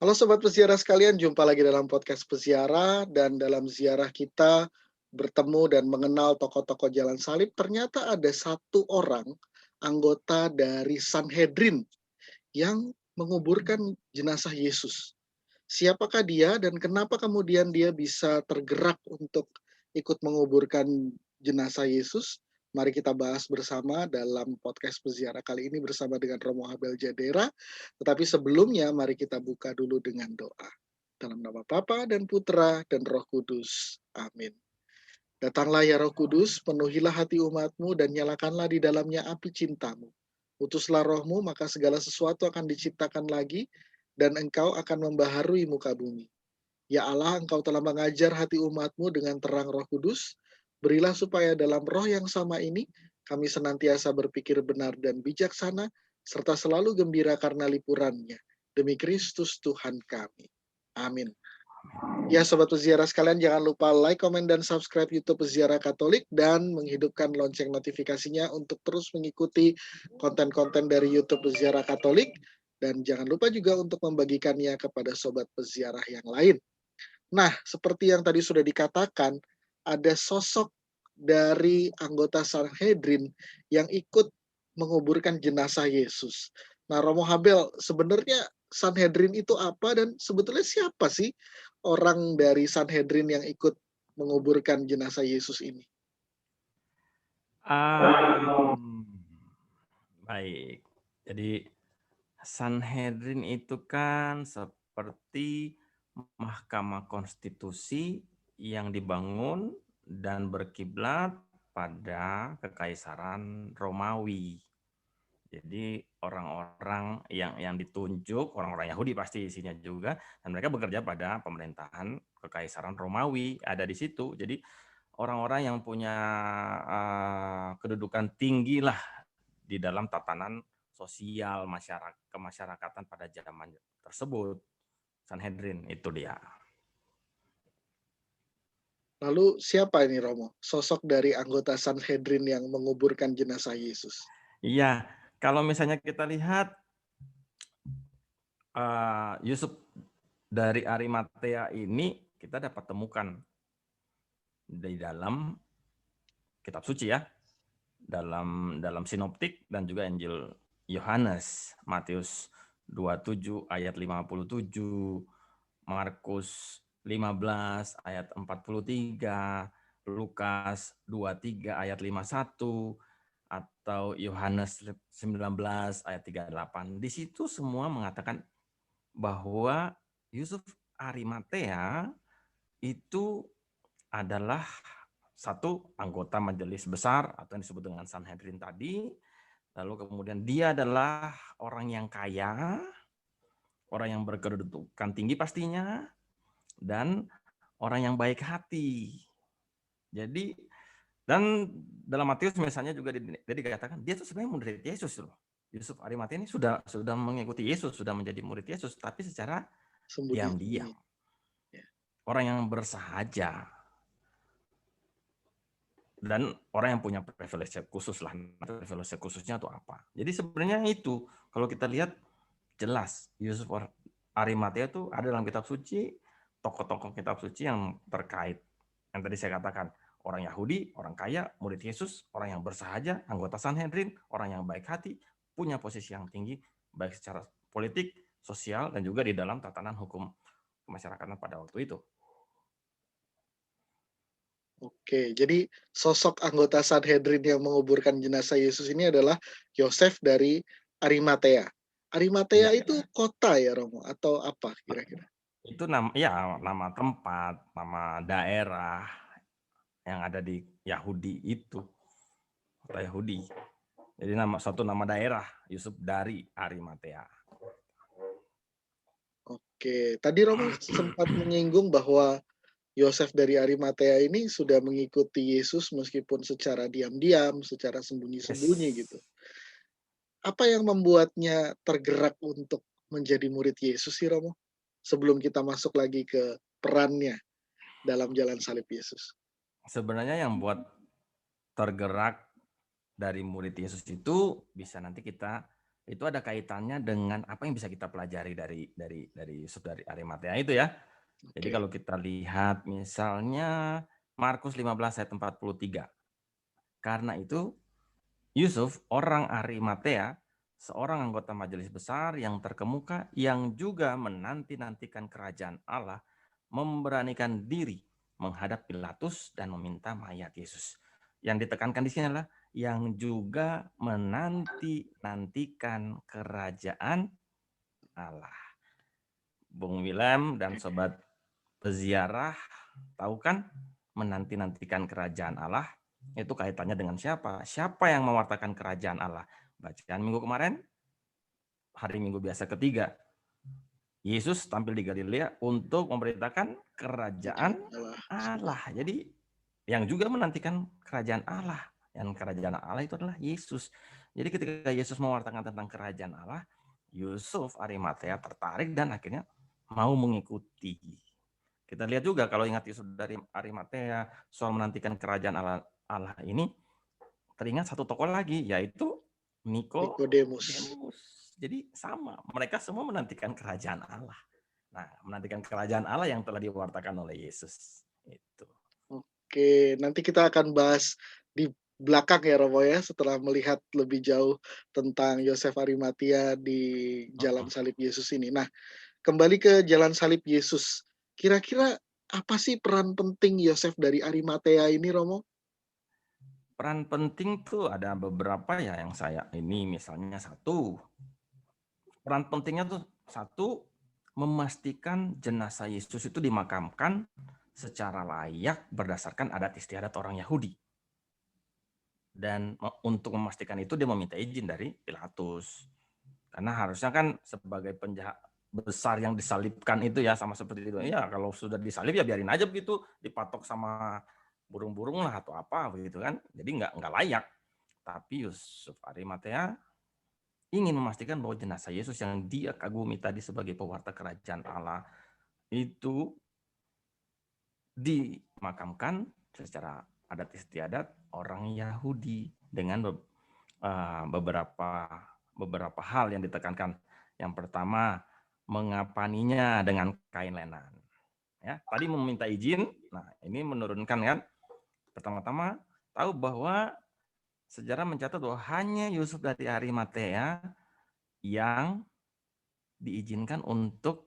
Halo sobat peziarah sekalian, jumpa lagi dalam podcast peziarah dan dalam ziarah kita bertemu dan mengenal tokoh-tokoh Jalan Salib. Ternyata ada satu orang anggota dari Sanhedrin yang menguburkan jenazah Yesus. Siapakah dia dan kenapa kemudian dia bisa tergerak untuk ikut menguburkan jenazah Yesus? Mari kita bahas bersama dalam podcast peziarah kali ini bersama dengan Romo Habel Jadera. Tetapi sebelumnya mari kita buka dulu dengan doa. Dalam nama Bapa dan Putra dan Roh Kudus. Amin. Datanglah ya Roh Kudus, penuhilah hati umatmu dan nyalakanlah di dalamnya api cintamu. Utuslah rohmu, maka segala sesuatu akan diciptakan lagi, dan engkau akan membaharui muka bumi. Ya Allah, engkau telah mengajar hati umatmu dengan terang Roh Kudus. Berilah supaya dalam roh yang sama ini, kami senantiasa berpikir benar dan bijaksana, serta selalu gembira karena lipurannya. Demi Kristus Tuhan kami. Amin. Ya, Sobat Peziarah sekalian, jangan lupa like, komen, dan subscribe YouTube Peziarah Katolik dan menghidupkan lonceng notifikasinya untuk terus mengikuti konten-konten dari YouTube Peziarah Katolik. Dan jangan lupa juga untuk membagikannya kepada Sobat Peziarah yang lain. Nah, seperti yang tadi sudah dikatakan, ada sosok dari anggota Sanhedrin yang ikut menguburkan jenazah Yesus. Nah, Romo Habel, sebenarnya Sanhedrin itu apa dan sebetulnya siapa sih orang dari Sanhedrin yang ikut menguburkan jenazah Yesus ini? Um, Baik. Jadi Sanhedrin itu kan seperti Mahkamah Konstitusi yang dibangun dan berkiblat pada Kekaisaran Romawi. Jadi orang-orang yang ditunjuk, orang-orang Yahudi pasti isinya juga, dan mereka bekerja pada pemerintahan Kekaisaran Romawi ada di situ. Jadi orang-orang yang punya kedudukan tinggi lah di dalam tatanan sosial kemasyarakatan pada zaman tersebut. Sanhedrin itu dia. Lalu siapa ini Romo? Sosok dari anggota Sanhedrin yang menguburkan jenazah Yesus. Iya, kalau misalnya kita lihat Yusuf dari Arimatea ini kita dapat temukan di dalam kitab suci ya, dalam sinoptik dan juga Injil Yohanes, Matius 27 ayat 57, Markus 15 ayat 43, Lukas 23 ayat 51, atau Yohanes 19 ayat 38. Di situ semua mengatakan bahwa Yusuf Arimatea itu adalah satu anggota majelis besar atau yang disebut dengan Sanhedrin tadi. Lalu kemudian dia adalah orang yang kaya, orang yang berkedudukan tinggi pastinya, dan orang yang baik hati. Jadi dan dalam Matius misalnya juga dikatakan dia tuh sebenarnya murid Yesus loh. Yusuf Arimatea ini sudah mengikuti Yesus, sudah menjadi murid Yesus, tapi secara diam-diam. Sembunyi-sembunyi. Ya. Orang yang bersahaja dan orang yang punya privilege khusus lah. Privilege khususnya itu apa? Jadi sebenarnya itu kalau kita lihat jelas Yusuf Arimatea itu ada dalam kitab suci, tokoh-tokoh kitab suci yang terkait yang tadi saya katakan, orang Yahudi, orang kaya, murid Yesus, orang yang bersahaja, anggota Sanhedrin, orang yang baik hati, punya posisi yang tinggi baik secara politik, sosial, dan juga di dalam tatanan hukum kemasyarakatan pada waktu itu. Oke, jadi sosok anggota Sanhedrin yang menguburkan jenazah Yesus ini adalah Yosef dari Arimatea. Arimatea Iya, itu kota ya Romo atau apa kira-kira? itu nama tempat, nama daerah yang ada di Yahudi itu, kota Yahudi. Jadi nama daerah Yusuf dari Arimatea. Oke, tadi Romo sempat menyinggung bahwa Yosef dari Arimatea ini sudah mengikuti Yesus meskipun secara diam-diam, secara sembunyi-sembunyi Yes. gitu. Apa yang membuatnya tergerak untuk menjadi murid Yesus sih Romo? Sebelum kita masuk lagi ke perannya dalam jalan salib Yesus. Sebenarnya yang buat tergerak dari murid Yesus itu bisa nanti kita itu ada kaitannya dengan apa yang bisa kita pelajari dari Yusuf dari Arimatea itu ya. Jadi Oke. kalau kita lihat misalnya Markus 15 ayat 43. Karena itu Yusuf, orang Arimatea, seorang anggota majelis besar yang terkemuka, yang juga menanti-nantikan kerajaan Allah, memberanikan diri menghadap Pilatus dan meminta mayat Yesus. Yang ditekankan di sini adalah yang juga menanti-nantikan kerajaan Allah. Bung Willem dan sobat peziarah, tahu kan menanti-nantikan kerajaan Allah itu kaitannya dengan siapa? Siapa yang mewartakan kerajaan Allah? Bacaan minggu kemarin, hari Minggu biasa ketiga, Yesus tampil di Galilea untuk memberitakan kerajaan Allah. Allah. Jadi yang juga menantikan kerajaan Allah. Dan kerajaan Allah itu adalah Yesus. Jadi ketika Yesus mewartakan tentang kerajaan Allah, Yusuf Arimatea tertarik dan akhirnya mau mengikuti. Kita lihat juga kalau ingat Yusuf dari Arimatea soal menantikan kerajaan Allah ini, teringat satu tokoh lagi, yaitu Nikodemus. Nikodemus. Jadi sama, mereka semua menantikan kerajaan Allah. Nah, menantikan kerajaan Allah yang telah diwartakan oleh Yesus. Itu. Oke, nanti kita akan bahas di belakang ya Romo ya, setelah melihat lebih jauh tentang Yosef Arimatia di Jalan Salib Yesus ini. Nah, kembali ke Jalan Salib Yesus. Kira-kira apa sih peran penting Yosef dari Arimatea ini, Romo? Peran penting tuh ada beberapa ya yang saya ini misalnya satu. Peran pentingnya tuh satu, memastikan jenazah Yesus itu dimakamkan secara layak berdasarkan adat istiadat orang Yahudi. Dan untuk memastikan itu dia meminta izin dari Pilatus. Karena harusnya kan sebagai penjahat besar yang disalibkan itu ya sama seperti itu. Ya kalau sudah disalib ya biarin aja begitu, dipatok sama burung-burung lah atau apa begitu kan. Jadi nggak layak. Tapi Yusuf Arimatea ingin memastikan bahwa jenazah Yesus yang dia kagumi tadi sebagai pewarta kerajaan Allah itu dimakamkan secara adat istiadat orang Yahudi dengan beberapa hal yang ditekankan. Yang pertama, mengapaninya dengan kain lenan. Ya, tadi meminta izin. Nah, ini menurunkan kan. Pertama-tama tahu bahwa sejarah mencatat bahwa hanya Yusuf dari Arimatea yang diizinkan untuk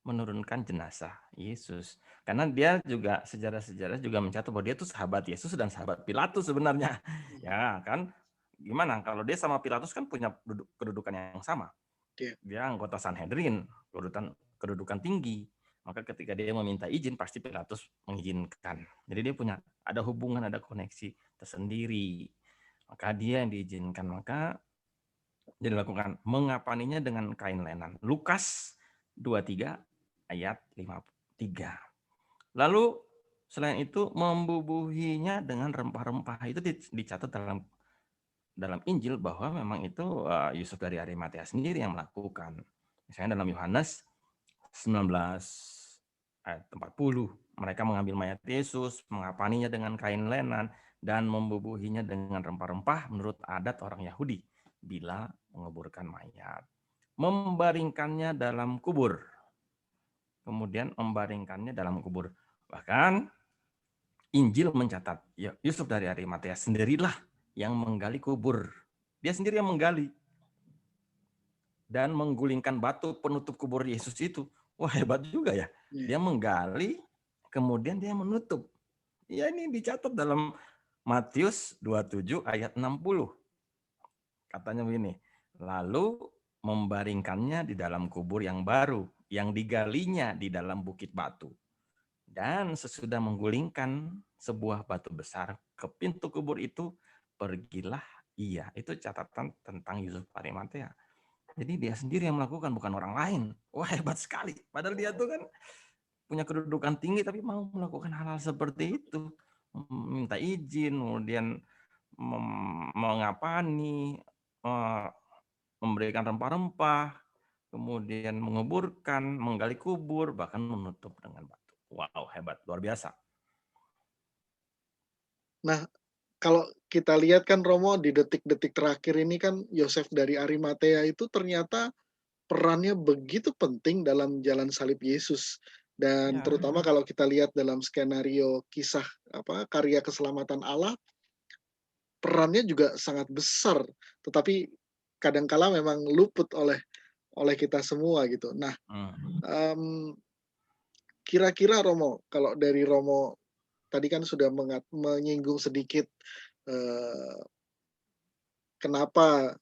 menurunkan jenazah Yesus. Karena dia juga sejarah-sejarah juga mencatat bahwa dia tuh sahabat Yesus dan sahabat Pilatus sebenarnya. Ya kan, gimana kalau dia sama Pilatus kan punya kedudukan yang sama. Iya. Dia anggota Sanhedrin, kedudukan tinggi. Maka ketika dia meminta izin pasti Pilatus mengizinkan. Jadi dia punya ada hubungan, ada koneksi tersendiri. Maka dia yang diizinkan. Maka dia dilakukan mengapaninya dengan kain lenan. Lukas 23 ayat 53. Lalu selain itu membubuhinya dengan rempah-rempah. Itu dicatat dalam Injil bahwa memang itu Yusuf dari Arimatea sendiri yang melakukan. Misalnya dalam Yohanes 19 ayat 40, mereka mengambil mayat Yesus, mengapaninya dengan kain lenan, dan membubuhinya dengan rempah-rempah menurut adat orang Yahudi bila menguburkan mayat. Membaringkannya dalam kubur. Kemudian membaringkannya dalam kubur. Bahkan Injil mencatat, ya, Yusuf dari Arimatea sendirilah yang menggali kubur. Dia sendiri yang menggali. Dan menggulingkan batu penutup kubur Yesus itu. Wah, hebat juga ya. Dia menggali, kemudian dia menutup. Ya, ini dicatat dalam Matius 27 ayat 60. Katanya begini, lalu membaringkannya di dalam kubur yang baru, yang digalinya di dalam bukit batu. Dan sesudah menggulingkan sebuah batu besar ke pintu kubur itu, pergilah ia. Itu catatan tentang Yusuf Arimatea. Jadi dia sendiri yang melakukan, bukan orang lain. Wah, hebat sekali. Padahal dia tuh kan punya kedudukan tinggi, tapi mau melakukan hal-hal seperti itu. Minta izin, kemudian mengapani, memberikan rempah-rempah, kemudian menguburkan, menggali kubur, bahkan menutup dengan batu. Wow, hebat, luar biasa. Nah, kalau kita lihat kan Romo di detik-detik terakhir ini kan Yosef dari Arimatea itu ternyata perannya begitu penting dalam jalan salib Yesus. Dan Ya, terutama kalau kita lihat dalam skenario kisah karya keselamatan Allah, perannya juga sangat besar, tetapi kadangkala memang luput oleh kita semua gitu. Nah, hmm. mmm, kira-kira Romo, kalau dari Romo tadi kan sudah menyinggung sedikit, eee, kenapa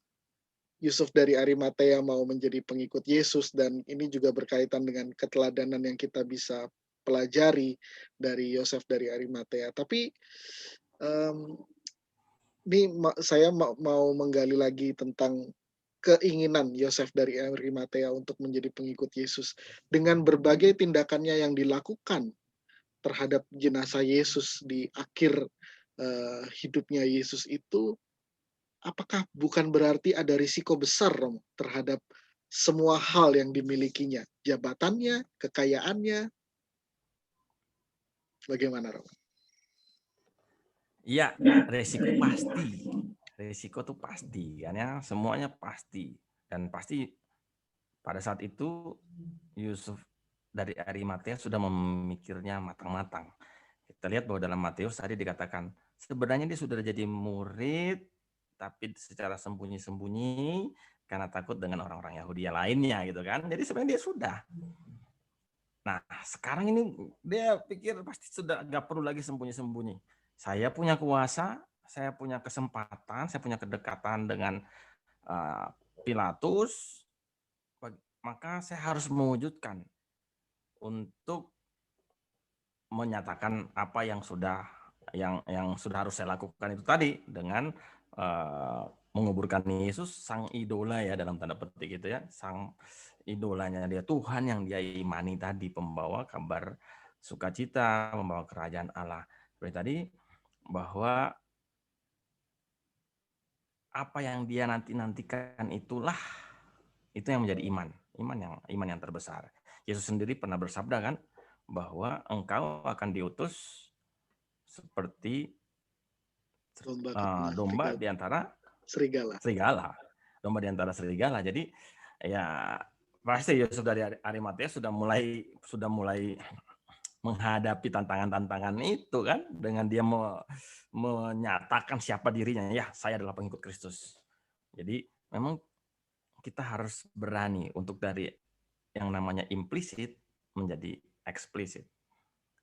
Yusuf dari Arimatea mau menjadi pengikut Yesus dan ini juga berkaitan dengan keteladanan yang kita bisa pelajari dari Yosef dari Arimatea. Tapi, mmm, ini saya mau menggali lagi tentang keinginan Yosef dari Arimatea untuk menjadi pengikut Yesus. Dengan berbagai tindakannya yang dilakukan terhadap jenazah Yesus di akhir, hidupnya Yesus itu, apakah bukan berarti ada risiko besar Romo, terhadap semua hal yang dimilikinya? Jabatannya, kekayaannya, bagaimana Romo? Iya, resiko pasti. Resiko tuh pasti, kan ya, semuanya pasti. Dan pasti pada saat itu Yusuf dari Arimatea sudah memikirnya matang-matang. Kita lihat bahwa dalam Matius tadi dikatakan, sebenarnya dia sudah jadi murid, tapi secara sembunyi-sembunyi karena takut dengan orang-orang Yahudi yang lainnya gitu kan. Jadi sebenarnya dia sudah. Nah, sekarang ini dia pikir pasti sudah nggak perlu lagi sembunyi-sembunyi. Saya punya kuasa, saya punya kesempatan, saya punya kedekatan dengan Pilatus, maka saya harus mewujudkan untuk menyatakan apa yang sudah harus saya lakukan itu tadi dengan menguburkan Yesus sang idola ya dalam tanda petik itu ya, sang idolanya dia, Tuhan yang dia imani tadi, pembawa kabar sukacita, membawa kerajaan Allah. Seperti tadi bahwa apa yang dia nantikan itulah itu yang menjadi iman yang terbesar. Yesus sendiri pernah bersabda kan bahwa engkau akan diutus seperti Domba kepala domba di antara serigala. serigala. Domba di antara serigala. Jadi ya pasti Yusuf dari Arimatea sudah mulai menghadapi tantangan-tantangan itu kan dengan dia menyatakan siapa dirinya, ya saya adalah pengikut Kristus. Jadi memang kita harus berani untuk dari yang namanya implisit menjadi eksplisit.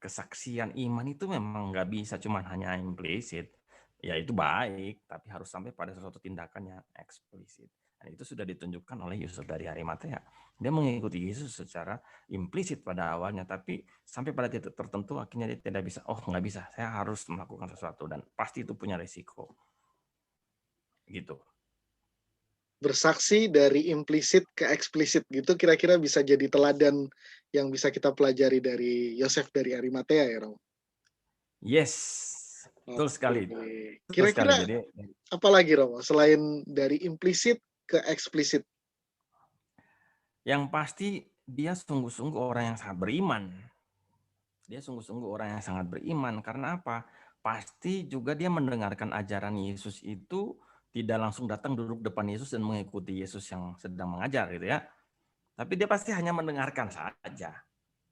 Kesaksian iman itu memang nggak bisa cuma hanya implisit. Ya itu baik, tapi harus sampai pada sesuatu tindakan yang eksplisit. Dan itu sudah ditunjukkan oleh Yusuf dari Arimatea. Dia mengikuti Yesus secara implisit pada awalnya, tapi sampai pada titik tertentu akhirnya dia tidak bisa. Oh nggak bisa, saya harus melakukan sesuatu dan pasti itu punya risiko. Gitu. Bersaksi dari implisit ke eksplisit gitu kira-kira bisa jadi teladan yang bisa kita pelajari dari Yosef dari Arimatea ya Romo? Yes, betul Oke. sekali. Betul sekali. Kira-kira Jadi apalagi Romo selain dari implisit ke eksplisit? yang pasti dia sungguh-sungguh orang yang sangat beriman. Dia sungguh-sungguh orang yang sangat beriman. Karena apa? Pasti juga dia mendengarkan ajaran Yesus itu tidak langsung datang duduk depan Yesus dan mengikuti Yesus yang sedang mengajar gitu ya. Tapi dia pasti hanya mendengarkan saja.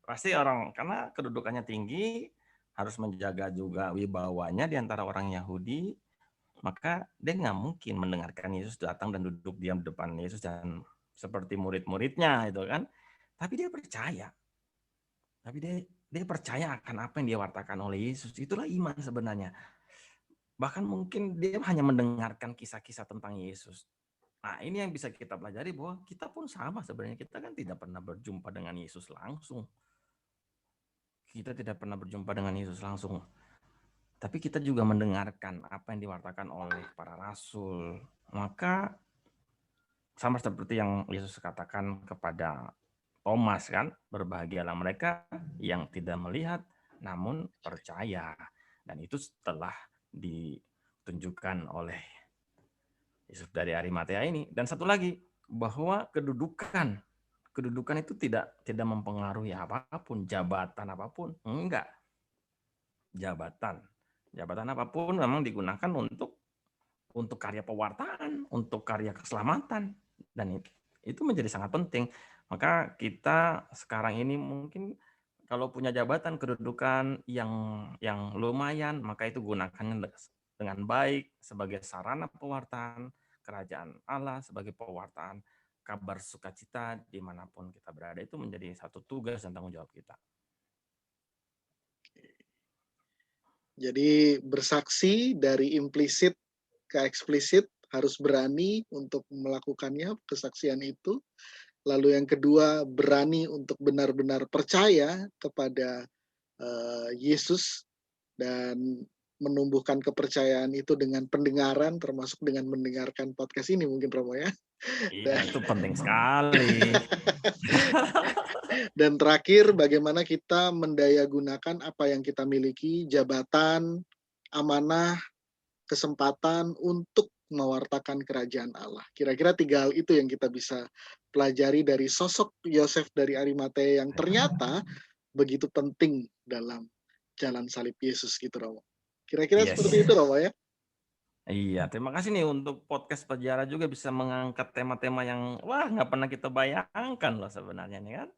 Pasti orang, karena kedudukannya tinggi, harus menjaga juga wibawanya di antara orang Yahudi, maka dia nggak mungkin mendengarkan Yesus datang dan duduk diam di depan Yesus dan seperti murid-muridnya itu kan. Tapi dia percaya. Tapi dia percaya akan apa yang dia wartakan oleh Yesus. Itulah iman sebenarnya. Bahkan mungkin dia hanya mendengarkan kisah-kisah tentang Yesus. Nah, ini yang bisa kita pelajari bahwa kita pun sama sebenarnya. Kita kan tidak pernah berjumpa dengan Yesus langsung. Kita tidak pernah berjumpa dengan Yesus langsung. Tapi kita juga mendengarkan apa yang diwartakan oleh para rasul. Maka sama seperti yang Yesus katakan kepada Thomas kan, berbahagialah mereka yang tidak melihat namun percaya. Dan itu setelah ditunjukkan oleh Yesus dari Arimatea ini. Dan satu lagi, bahwa kedudukan itu tidak mempengaruhi apapun, jabatan apapun, enggak. Jabatan Jabatan apapun memang digunakan untuk karya pewartaan, untuk karya keselamatan, dan itu menjadi sangat penting. Maka kita sekarang ini mungkin kalau punya jabatan kedudukan yang lumayan, maka itu gunakan dengan baik sebagai sarana pewartaan kerajaan Allah, sebagai pewartaan kabar sukacita dimanapun kita berada. Itu menjadi satu tugas dan tanggung jawab kita. Jadi bersaksi dari implisit ke eksplisit, harus berani untuk melakukannya, kesaksian itu. Lalu yang kedua, berani untuk benar-benar percaya kepada Yesus dan menumbuhkan kepercayaan itu dengan pendengaran, termasuk dengan mendengarkan podcast ini mungkin Romo ya. Iya, Dan, itu penting sekali. dan terakhir, bagaimana kita mendayagunakan apa yang kita miliki, jabatan, amanah, kesempatan untuk mewartakan kerajaan Allah. Kira-kira 3 hal itu yang kita bisa pelajari dari sosok Yosef dari Arimatea yang ternyata begitu penting dalam jalan salib Yesus gitu, Romo. Kira-kira Yes. seperti itu, Romo ya? Iya, terima kasih nih untuk podcast Sejarah juga bisa mengangkat tema-tema yang wah nggak pernah kita bayangkan loh sebenarnya nih kan.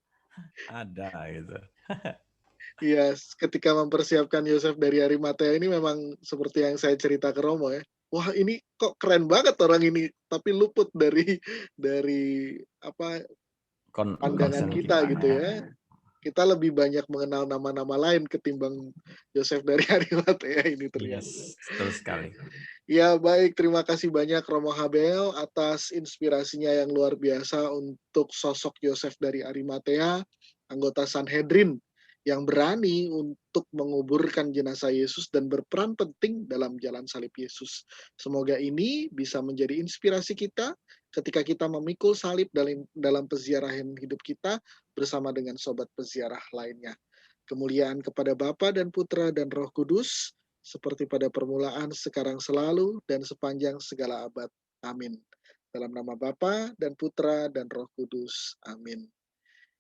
Ada gitu. Iya, ketika mempersiapkan Yosef dari Arimatea ini memang seperti yang saya cerita ke Romo ya. Wah, ini kok keren banget orang ini, tapi luput dari apa pandangan Concern kita kita gitu ya. ya. Kita lebih banyak mengenal nama-nama lain ketimbang Yosef dari Arimatea ini ternyata. Yes, betul sekali. Ya, baik. Terima kasih banyak Romo Habel atas inspirasinya yang luar biasa untuk sosok Yosef dari Arimatea, anggota Sanhedrin yang berani untuk menguburkan jenazah Yesus dan berperan penting dalam jalan salib Yesus. Semoga ini bisa menjadi inspirasi kita ketika kita memikul salib dalam peziarahan hidup kita bersama dengan sobat peziarah lainnya. Kemuliaan kepada Bapa dan Putra dan Roh Kudus, seperti pada permulaan, sekarang, selalu, dan sepanjang segala abad. Amin. Dalam nama Bapa dan Putra dan Roh Kudus. Amin.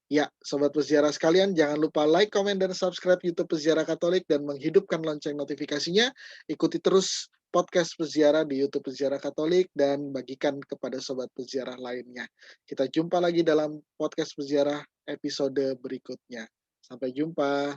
Ya, Sobat Peziarah sekalian, jangan lupa like, komen, dan subscribe YouTube Peziarah Katolik dan menghidupkan lonceng notifikasinya. Ikuti terus podcast Peziarah di YouTube Peziarah Katolik dan bagikan kepada Sobat Peziarah lainnya. Kita jumpa lagi dalam podcast Peziarah episode berikutnya. Sampai jumpa.